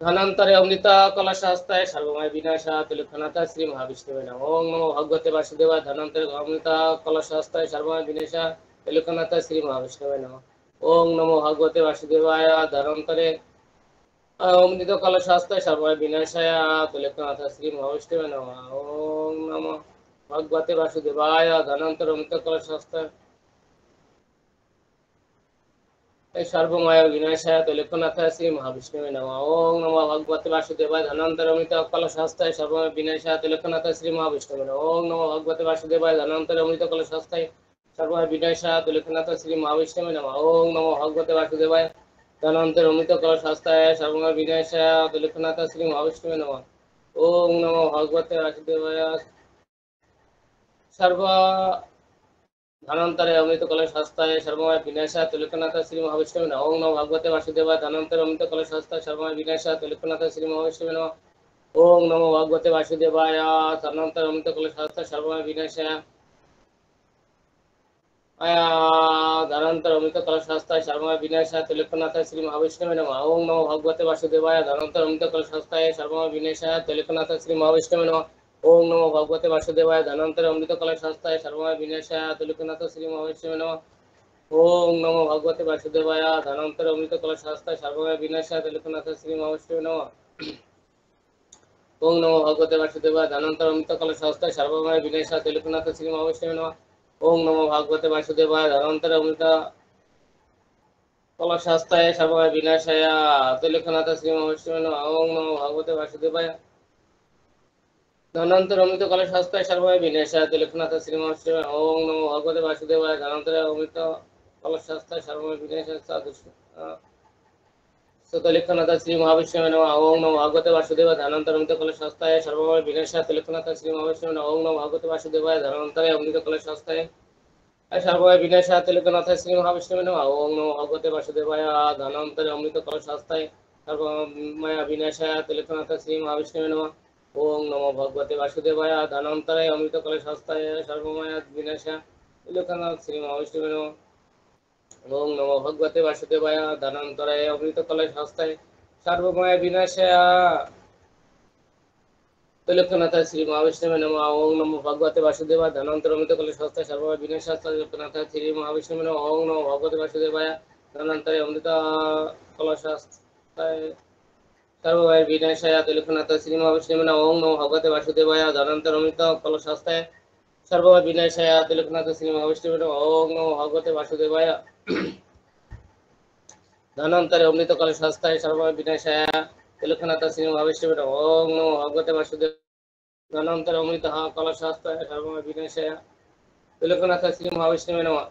धनंतर अमृत कलशास्त्राय सर्वमय विनाशाय त्रैलोक्यनाथाय श्री महाविष्णवे नमः। ओम नमो भगवते वासुदेवाय धनंतर अमृत कलशास्त्राय सर्वमय विनाशाय त्रैलोक्यनाथाय श्री महाविष्णवे नमः। ओम नमो भगवते वासुदेवाय धनंतरे अमृत कलशास्त्राय सर्वमय विनाशाय त्रैलोक्यनाथाय श्री महाविष्णवे नमः। ओम नमो भगवते वासुदेवाय धनंतर अमृत कलशास्त्राय सर्वमय विनाशाय त्रैलोक्यनाथाय श्री महाविष्णवे नमः। ओम नमो भगवते वासुदेवाय धनंतर अमृत कलशास्त्राय सर्वमय विनाशाय त्रैलोक्यनाथाय श्री महाविष्णवे नमः। ओम नमो भगवते वासुदेवाय धनंतर अमृत कलशास्त्राय सर्वमय विनाशाय त्रैलोक्यनाथाय श्री महाविष्णवे नमः। ओम नमो भगवते वासुदेवाय धनंतर अमृत कलशास्त्राय सर्वमय विनाशाय त्रैलोक्यनाथाय श्री महाविष्णवे नमः। ओम नमो भगवते वासुदेवाय सर्व धनंतर अमृत कलशास्त्राय सर्वमय विनाशाय त्रैलोक्यनाथाय श्री महाविष्णवे नमः। ओम नमो भगवते वासुदेवाय धनंतर अमृत कलशास्त्राय सर्वमय विनाशाय त्रैलोक्यनाथाय श्री महाविष्णवे नमः। ओम नमो भगवते वासुदेवाय धनंतर अमृत कलशास्त्राय सर्वमय विनाशाय धनंतर अमृत कलशास्त्राय सर्वमय विनाशाय त्रैलोक्यनाथाय श्री महाविष्णवे नमः। ओम नमो भगवते वासुदेवाय धनंतर अमृत कलशास्त्राय सर्वमय विनाशाय त्रैलोक्यनाथाय श्री महाविष्णवे नमः। ओम नमो भगवते वासुदेवाय धनंतर अमृत कलशास्त्राय सर्वमय विनाशाय त्रैलोक्यनाथाय श्री महाविष्णवे नमः। ओम नमो भगवते वासुदेवाय धनंतर अमृत कलशास्त्राय सर्वमय विनाशाय त्रैलोक्यनाथाय श्री महाविष्णवे नमः। ओम नमो भगवते वासुदेवाय धनंतर अमृत कलशास्त्राय सर्वमय विनाशाय त्रैलोक्यनाथाय श्री महाविष्णवे नमः। ओम नमो भगवते वासुदेवाय धनंतर अमृत कलशास्त्राय सर्वमय विनाशाय त्रैलोक्यनाथाय श्री महाविष्णवे नमः। ओम नमो भगवते वासुदेवाय धनंतर अमृत कलशास्त्राय सर्वमय विनाशाय त्रैलोक्यनाथाय श्री महाविष्णवे नमः। ओम नमो भगवते वासुदेवाय धनंतर अमृत कलशास्त्राय सर्वमय विनाशाय त्रैलोक्यनाथाय श्री महाविष्णवे नमः। ओम नमो भगवते वासुदेवाय धनंतर अमृत कलशास्त्राय सर्वमय विनाशाय त्रैलोक्यनाथाय श्री महाविष्णवे नमः। ओम नमो भगवते वासुदेवाय धनंतर अमृत कलशास्त्राय सर्वमय विनाशाय त्रैलोक्यनाथाय श्री महाविष्णवे नमः। ओम नमो भगवते वासुदेवाय धनंतर अमृत कलशास्त्राय सर्वमय विनाशाय त्रैलोक्यनाथाय श्री महाविष्णवे नमः। ओम नमो भगवते वासुदेवाय धनंतर अमृत कलशास्त्राय सर्वमय विनाशाय त्रैलोक्यनाथाय श्री महाविष्णवे नमः। ओम नमो भगवते वासुदेवाय धनंतर अमृत कलशास्त्राय सर्वमय विनाशाय त्रैलोक्यनाथाय श्री महाविष्णवे नमः। ओम नमो भगवते वासुदेवाय धनंतर अमृत कलशास्त्राय सर्वमय विनाशाय त्रैलोक्यनाथाय श्री महाविष्णवे नमः। ओम नमो भगवते वासुदेवाय धनंतर अमृत कलशास्त्राय सर्वमय विनाशाय त्रैलोक्यनाथाय श्री महाविष्णवे नमः। ओम नमो भगवते वासुदेवाय धनंतर अमृत कलशास्त्राय सर्वमय विनाशाय त्रैलोक्यनाथाय श्री महाविष्णवे नमः। ओम नमो भगवते वासुदेवाय धनंतर अमृत कलशास्त्राय सर्वमय विनाशाय त्रैलोक्यनाथाय श्री महाविष्णवे नमः। ओम नमो भगवते वासुदेवाय धनंतर अमृत कलशास्त्राय सर्वमय विनाशाय त्रैलोक्यनाथाय श्री महाविष्णवे नमः।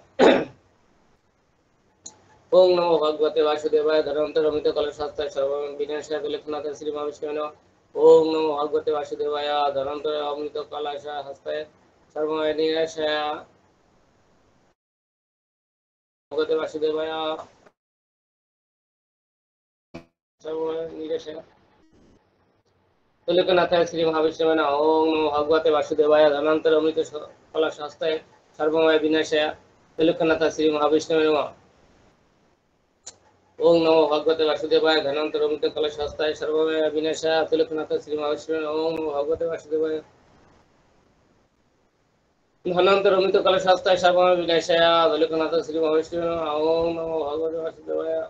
ओम नमो भगवते वासुदेवाय धनंतर अमृत कलशास्त्राय सर्वमय विनाशाय त्रैलोक्यनाथाय श्री महाविष्णवे नमः। ओम नमो भगवते वासुदेवाय धनंतर अमृत कलशास्त्राय सर्वमय विनाशाय भगवते वासुदेवाय सर्वमय विनाशाय त्रैलोक्यनाथाय श्री महाविष्णवे नमः। ओम नमो भगवते वासुदेवाय धनंतर अमृत कलशास्त्राय सर्वमय विनाशाय त्रैलोक्यनाथाय श्री महाविष्णवे नमः। ओम नमो भगवते वासुदेवाय धनंतर अमृत कलश हस्ताय सर्वमय विनाशाय अतुलनाथ श्री महाविष्णु ओम नमो भगवते वासुदेवाय धनंतर अमृत कलश हस्ताय सर्वमय विनाशाय अतुलनाथ श्री महाविष्णु ओम नमो भगवते वासुदेवाय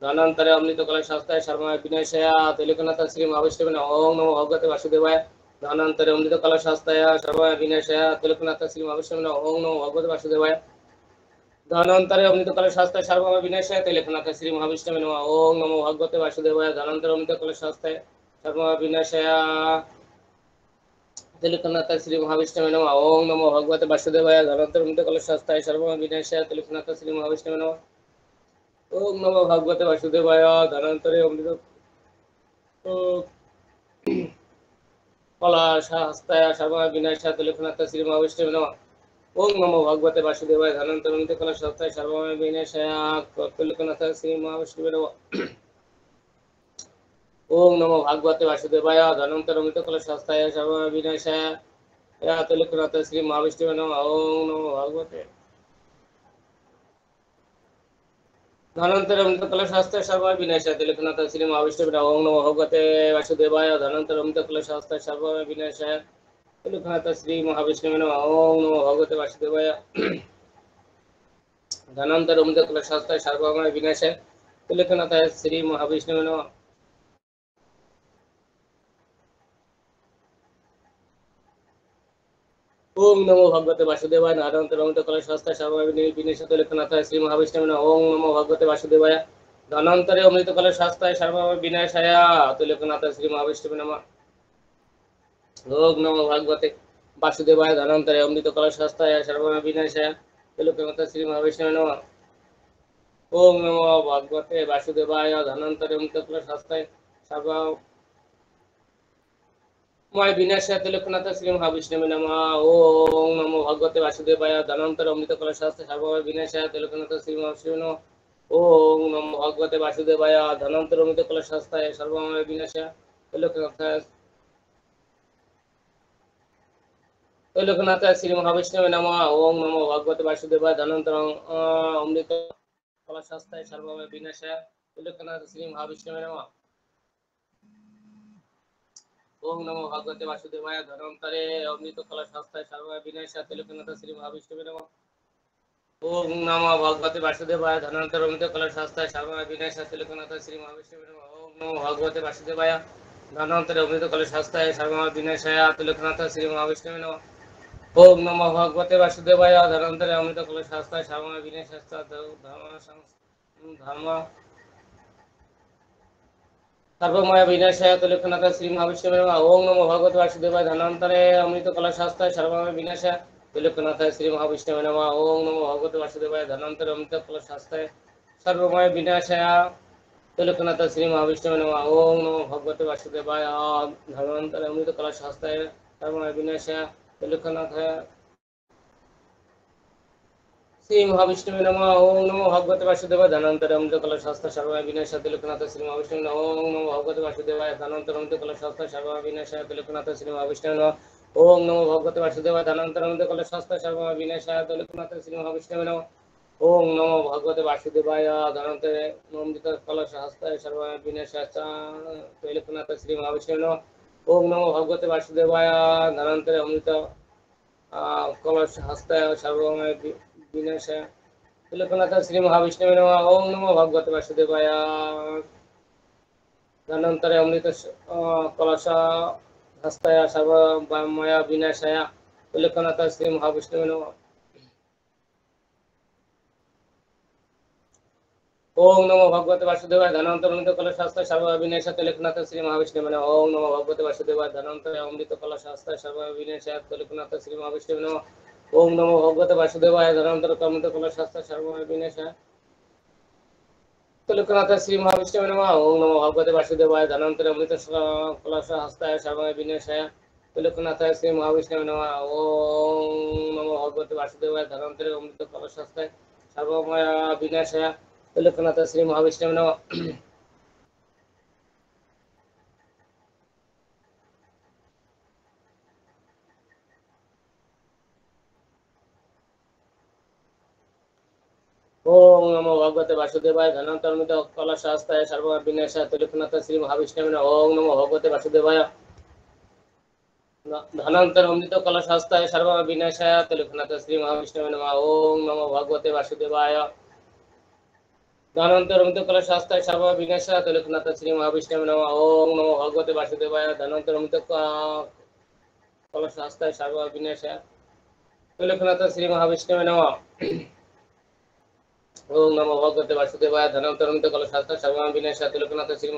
धनंतर अमृत कलश हस्ताय सर्वमय विनाशाय अतुलनाथ श्री महाविष्णु ओम नमो भगवते वासुदेवाय धनंतर अमृत कलश हस्ताय सर्वमय विनाशाय अतुलनाथ श्री महाविष्णु ओम नमो भगवते वासुदेवाय धनंतरे अमृत कलश हस्ताय सर्वमय विनाशाय तिलकनाथ श्री महाविष्णवे नमः ओम नमो भगवते वासुदेवाय धनंतर अमृत कलश हस्ताय सर्वमय विनाशाय तिलकनाथ श्री महाविष्णवे नमः ओम नमो भगवते वासुदेवाय धनंतर अमृत कलश हस्ताय सर्वमय विनाशाय तिलकनाथ श्री महाविष्णवे नमः ओम नमो भगवते वासुदेवाय धनंतरे अमृत कलश हस्ताय सर्वमय विनाशाय तिलकनाथ श्री महाविष्णवे नमः ओम नमो भगवते वासुदेवाय धनंतर अमृत कलश हस्ताय सर्वमय विनाशाय तिलकनाथ श्री महाविष्णवे नमः ओम नमो भगवते वासुदेवाय धनंतर अमृत कलश हस्ताय सर्वमय विनाशाय तिलकनाथ श्री महाविष्णवे नमः ओम नमो भगवते धनंतर अमृत कलश हस्ताय सर्वमय विनाशाय तिलकनाथ श्री महाविष्णवे नमः ओम नमो भगवते वासुदेवाय धनंतर अमृत कलश हस्ताय सर्वमय विनाशाय तिलकनाथ श्री महाविष्णवे नमः ओम नमो भगवते वासुदेवाय धनंतर अमृत कलश हस्ताय सर्वमय विनाशाय तिलकनाथ श्री महाविष्णवे नमः ओम नमो भगवते वासुदेवाय धनंतर अमृत कलश हस्ताय सर्वमय विनाशाय तिलकनाथ श्री महाविष्णवे नमः ओम नमो भगवते वासुदेवाय धनंतर अमृत कलश हस्ताय सर्वमय विनाशाय तिलकनाथ श्री महाविष्णवे नमः ओम नमो भगवते वासुदेवाय धनंतर अमृत कलश हस्ताय सर्वमय विनाशाय तिलकनाथ श्री महाविष्णवे नमः ओम नमो भगवते वासुदेवाय धनंतर अमृत कलश हस्ताय सर्वमय विनाशाय तिलकनाथ श्री महाविष्णवे नमः ओम नमो भगवते वासुदेवाय धनंतर अमृत कलश हस्ताय सर्वमय विनाशाय तिलकनाथ श्री महाविष्णवे नमः ओम नमो भगवते वासुदेवाय धनंतर अमृत कलश हस्ताय सर्वमय विनाशाय तिलकनाथ श्री महाविष्णवे नमः ओम नमो भगवते वासुदेवाय धनंतर अमृत कलश हस्ताय सर्वमय विनाशाय तिलकनाथ श्री महाविष्णवे नमः ओम नमो भगवते वासुदेवाय धनंतरे अमृत कलश हस्ताय सर्वमय विनाशाय तिलकनाथ श्री महाविष्णवे नमः ओम नमो भगवते वासुदेवाय धनंतर अमृत कलश हस्ताय सर्वमय विनाशाय तिलकनाथ श्री महाविष्णवे नमः ओम नमो भगवते वासुदेवाय धनंतर अमृत कलश हस्ताय सर्वमय विनाशाय तिलकनाथ श्री महाविष्णवे नमः ओम नमो भगवते वासुदेवाय धनंतर अमृत कलश हस्ताय सर्वमय विनाशाय धर्म सर्वमय विनाशाय तिलकनाथ श्री महाविष्णवे नमः ओम नमो भगवते वासुदेवाय धनंतरे अमृत कलश हस्ताय सर्वमय विनाशाय तिलकनाथ श्री महाविष्णवे नमः ओम नमो भगवते वासुदेवाय धनंतर अमृत कलश हस्ताय सर्वमय विनाशाय तिलकनाथ श्री महाविष्णवे नमः ओम नमो भगवते वासुदेवाय धनंतर अमृत कलश हस्ताय सर्वमय विनाशाय तिलकनाथ श्री महाविष्णवे नमः ओम नमो भगवते वासुदेवाय धनंतर अमृत कलश हस्ताय सर्वमय विनाशाय तिलकनाथ श्री महाविष्णवे नमः ओम नमो भगवते वासुदेवाय धनंतर अमृत कलश हस्ताय सर्वमय विनाशाय तिलकनाथ श्री महाविष्णवे नमः ओम नमो भगवते वासुदेवाय धनंतर अमृत कलश हस्ताय सर्वमय विनाशाय तिलकनाथ श्री महाविष्णवे नमः ओम नमो भगवते वासुदेवाय धनंतर अमृत कलश हस्ताय सर्वमय विनाशाय तिलकनाथ श्री महाविष्णवे नमः ओम नमो भगवते वासुदेवाय धनंतर अमृत कलश हस्ताय सर्वमय विनाशाय तिलकनाथ श्री महाविष्णवे नमः ओम नमो भगवते वासुदेवाय धनंतर अमृत कलश हस्ताय सर्वमय विनाशाय तिलकनाथ श्री महाविष्णवे नमः ओम नमो भगवते वासुदेवाय धनंतर अमृत कलश हस्ताय सर्वमय विनाशाय तिलकनाथ श्री महाविष्णवे नमः ओम नमो भगवते वासुदेवाय धनंतर अमृत कलश हस्ताय सर्वमय विनाशाय तिलकनाथ श्री महाविष्णवे नमः ओम नमो भगवते वासुदेवाय धनंतर अमृत कलश हस्ताय सर्वमय विनाशाय तिलकनाथ श्री महाविष्णवे नमः ओम नमो भगवते वासुदेवाय धनंतर अमृत कलश हस्ताय सर्वमय विनाशाय तिलकनाथ श्री महाविष्णवे नमः ओम नमो भगवते वासुदेवाय धनंतर अमृत कलश हस्ताय सर्वमय विनाशाय तिलकनाथ श्री महाविष्णवे नमः ओम नमो भगवते वासुदेवाय धनंतरमित कलशास्त्राय सर्वविनाशाय त्रिलोकनाथ श्री महाविष्णवे नमः। ओम नमो भगवते वासुदेवाय धनंतरमित कलशास्त्राय सर्वविनाशाय त्रिलोकनाथ श्री महाविष्णवे नमः। ओम नमो भगवते वासुदेवाय धनंतरमित कलशास्त्राय सर्वविनाशाय त्रिलोकनाथ श्री महाविष्णवे नमः। ओम नमो भगवते वासुदेवाय धनंतरमित कलशास्त्राय सर्वविनाशाय त्रिलोकनाथ श्री महाविष्णवे नमः। ओम नमो भगवते वासुदेवाय धनंतरमित कलशास्त्राय सर्वविनाशाय त्रिलोकनाथ श्री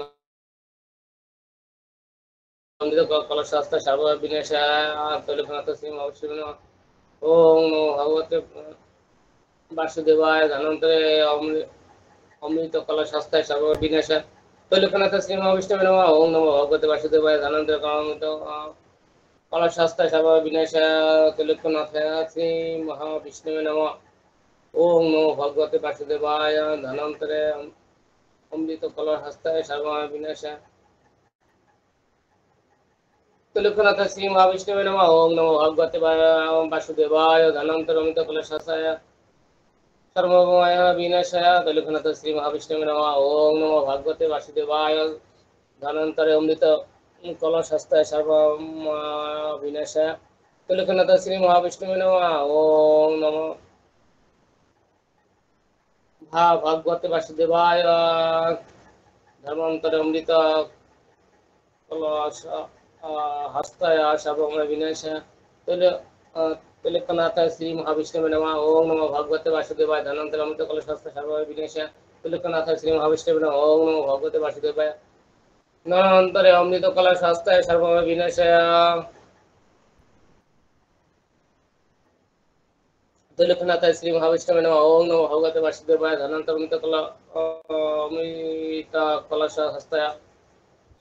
कलशास्त्र सर्वविनाशाय त्रिलोकनाथ श्री महाविष्णवे नमः। ओम नमो भगवते वासुदेवाय धनंतरे अमृत कलशास्त्राय सर्वविनाशाय त्रिलोकनाथ श्री महाविष्णवे नमः। ओम नमो भगवते वासुदेवाय धनंतरे अमृत कलशास्त्राय सर्वविनाशाय त्रिलोकनाथ श्री महाविष्णवे नमः। ओम नमो भगवते वासुदेवाय धनंतरे अमृत कलशास्त्राय सर्वविनाशाय त्रिलोकनाथ श्री महाविष्णवे नमः। ओम नमो भगवते वासुदेवाय धनंतरमित कलशास्त्राय सर्वमय विनाशाय त्रिलोकनाथ श्री महाविष्णवे नमः। ओम नमो भगवते वासुदेवाय धनंतरे अमृत कलशास्त्राय सर्वमय विनाशाय त्रिलोकनाथ श्री महाविष्णवे नमः। ओम नमो भगवते वासुदेवाय धर्मांतरे अमृत हस्ताय सर्वमय विनाशाय त्रिलोकनाथ श्री महाविष्णवे नमः। ओम नमो भगवते वासुदेवाय धनंतरमित कलशास्त्राय सर्वमय विनाशाय त्रिलोकनाथ श्री महाविष्णवे नमः। ओम नमो भगवते वासुदेवाय धनंतरे अमृत कलशास्त्राय सर्वमय विनाशाय त्रिलोकनाथ श्री महाविष्णवे नमः। ओम नमो भगवते वासुदेवाय धनंतरमित अमृत कलशास्त्राय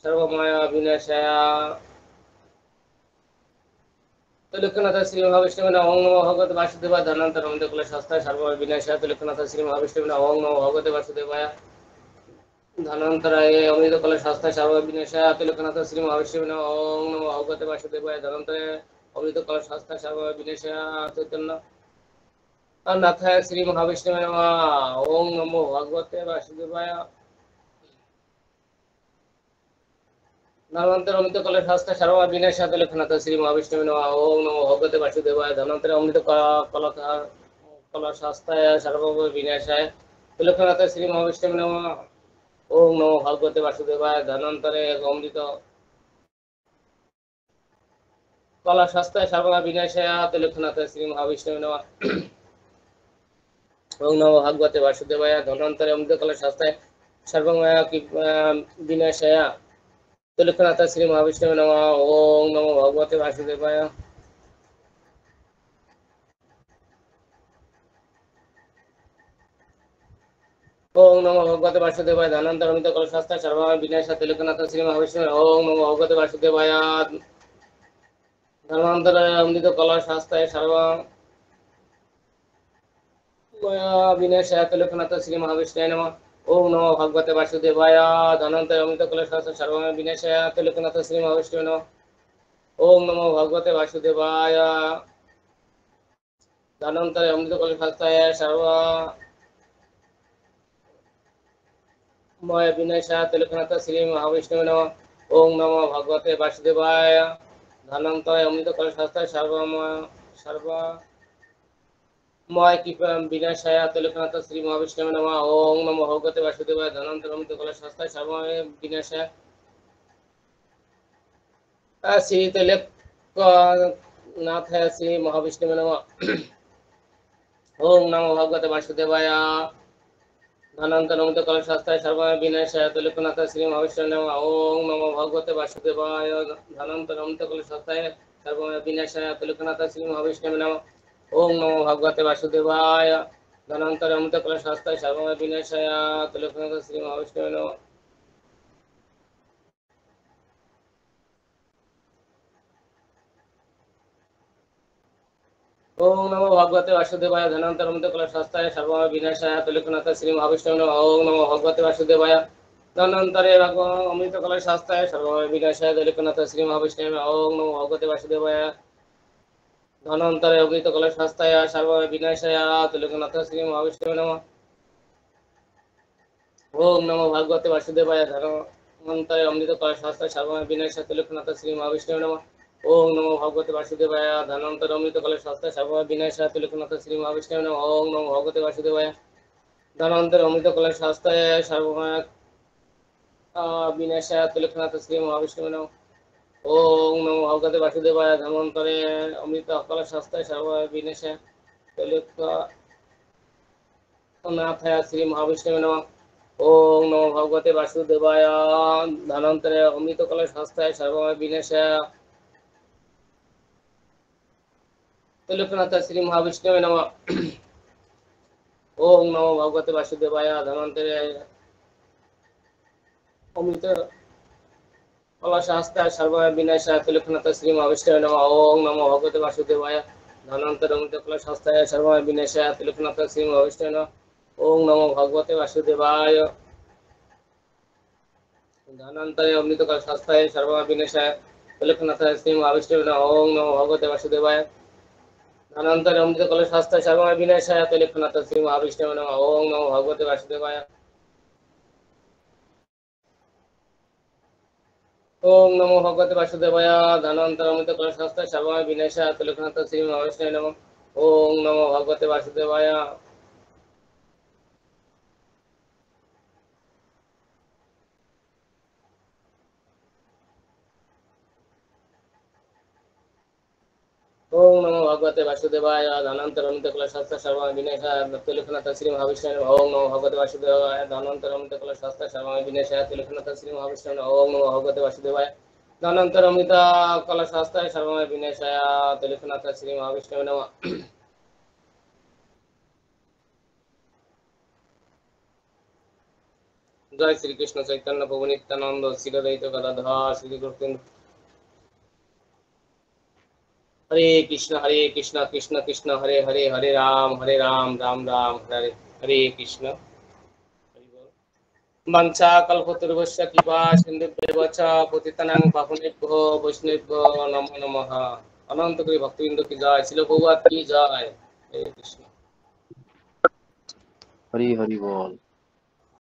सर्वमय विनाशाय त्रिलोकनाथ श्री महाविष्णवे नमः। ओम नमो भगवते वासुदेवाय धनंतरमित कलशास्त्राय सर्वमय विनाशाय त्रिलोकनाथ श्री महाविष्णवे नमः। ओम नमो भगवते वासुदेवाय धनंतरे अमृत कलशास्त्राय सर्वमय विनाशाय त्रिलोकनाथ श्री महाविष्णवे नमः। ओम नमो भगवते वासुदेवाय धनंतरे अमृत कलशास्त्राय सर्वमय विनाशाय चैतन्य नाथाय श्री महाविष्णवे नमः। ओम नमो भगवते वासुदेवाय धनंतरे अमृत कलशास्त्राय सर्वमय विनाशाय त्रिलोकनाथ श्री महाविष्णवे नमः। ओम नमो भगवते वासुदेवाय धनंतरे अमृत कलशास्त्राय सर्वमय विनाशाय त्रिलोकनाथ श्री महाविष्णवे नमः। ओम नमो भगवते वासुदेवाय धनंतरे अमृत कलशास्त्राय सर्वमय विनाशाय त्रिलोकनाथ श्री महाविष्णवे नमः। ओम नमो भगवते वासुदेवाय धनंतरे अमृत कलशास्त्राय सर्वमय विनाशाय त्रिलोकनाथ श्री महाविष्णवे नमः। ओम नमो भगवते वासुदेवाय ओम नमो भगवते वासुदेवाय धनंतरे अमृत कलशास्त्राय सर्वमय विनाशाय त्रिलोकनाथ श्री महाविष्णवे नमः। ओम नमो भगवते वासुदेवाय धनंतरे अमृत कलशास्त्राय सर्वमय विनाशाय त्रिलोकनाथ श्री महाविष्णवे नमः। ओम नमो भगवते वासुदेवाय धनंतरे अमृत कलशास्त्राय सर्वमय विनाशाय त्रिलोकनाथ श्री महाविष्णवे नमः। ओम नमो भगवते वासुदेवाय धनंतरे अमृत कलशास्त्राय सर्वमय विनाशाय त्रिलोकनाथ श्री महाविष्णवे नमः। ओम नमो भगवते वासुदेवाय धनंतरे अमृत कलशास्त्राय सर्वमय विनाशाय त्रिलोकनाथ श्री महाविष्णवे नमः। ओम नमो भगवते वासुदेवाय धनंतरे अमृत कलशास्त्राय सर्वमय विनाशाय श्री त्रिलोकनाथ श्री महाविष्णवे नमः। ओम नमो भगवते वासुदेवाय धनंतरे अमृत कलशास्त्राय सर्वमय विनाशाय त्रिलोकनाथ श्री महाविष्णवे नमः। ओम नमो भगवते वासुदेवाय धनंतरे अमृत कलशास्त्राय सर्वमय विनाशाय त्रिलोकनाथ श्री महाविष्णवे नमः। ओम नमो भगवते वासुदेवाय धनंतरे अमृत कलशास्त्राय सर्वमय विनाशाय त्रिलोकनाथ श्री महाविष्णवे नमः। ओम नमो भगवते वासुदेवाय धनंतरे अमृत कलशास्त्राय सर्वमय विनाशाय त्रिलोकनाथ श्री महाविष्णवे नमः। ओम नमो भगवते वासुदेवाय धनंतरे अमृत कलशास्त्राय सर्वमय विनाशाय त्रिलोकनाथ श्री महाविष्णवे नमः। ओम नमो भगवते वासुदेवाय धनंतरे अमृत कलशास्त्राय सर्वमय विनाशाय त्रिलोकनाथ श्री महाविष्णवे नमः। ओम नमो भगवते वासुदेवाय धनवंतरे अमृत कलशास्त्र सर्वमय विनाशाय तुलसीनाथ श्री महाविष्णु नमः। ओम नमो भगवते वासुदेवाय धनवंतरे अमृत कलशास्त्र सर्वमय विनाशाय तुलसीनाथ श्री महाविष्णु नमः। ओम नमो भगवते वासुदेवाय धनवंतरे अमृत कलशास्त्र सर्वमय विनाशाय तुलसीनाथ श्री महाविष्णु नमः। ओम नमो भगवते वासुदेवाय धनवंतरे अमृत कलशास्त्र सर्वमय विनाशाय तुलसीनाथाय श्री महाविष्णु नमः। ओम नमो भगवते वासुदेवाय धनवंतरे अमृत कलशास्त्राय सर्वमय विनाशाय तुलसीनाथ श्री महाविष्णु नमः। ओम नमो भगवते वासुदेवाय धनवंतरे अमृत कलशास्त्राय सर्वमय विनाशाय तुलसीनाथ श्री महाविष्णु नमः। ओम नमो भगवते वासुदेवाय धनवंतरे अमृत कलशास्त्राय सर्वमय विनाशाय तुलसीनाथ श्री महाविष्णु नमः। ओम नमो भगवते वासुदेवाय धनवंतरे अमृत कलशास्त्राय सर्वमय विनाशाय तुलसीनाथ श्री महाविष्णु नमः। ओम नमो भगवते वासुदेवाय धनवंतरे अमृत कलशास्त्राय सर्वमय विनाशाय तुलसीनाथ श्री महाविष्णु नमः। ओम नमो भगवते वासुदेवाय ओम नमो भगवते वासुदेवाय धनवंतरे अमृत कलशास्त्राय सर्वमय विनाशाय तुलसीनाथ श्री महाविष्णु नमः। ओम नमो भगवते वासुदेवाय ओम नमो भगवते वासुदेवाय धनवंतरे अमृत कलशास्त्राय सर्वमय विनाशाय तुलसीनाथ श्री महाविष्णु नमः। ओम नमो भगवते वासुदेवाय धनवंतरे अमृत कलशास्त्राय सर्वमय विनाशाय तुलसीनाथ श्री महाविष्णु नमः। ओम नमो भगवते वासुदेवाय धनवंतरे अमृत कलशास्त्राय सर्वमय विनाशाय तुलसीनाथ श्री महाविष्णु नमः। जय श्री कृष्ण चैतन्य प्रभु नित्यानंद श्री अद्वैत गदाधर श्री गुरु हरे कृष्ण कृष्ण कृष्ण हरे हरे हरे राम राम राम हरे हरे कृष्ण। वंशा कल्पतरुभ्यश्च कृपा सिन्धुभ्येव च पतितानां पावनेभ्यो वैष्णवेभ्यो नमो नमः। अनंत कोटि भक्तवृंद की जय, श्रील प्रभुपाद की जय। हरे कृष्ण। हरि हरि बोल।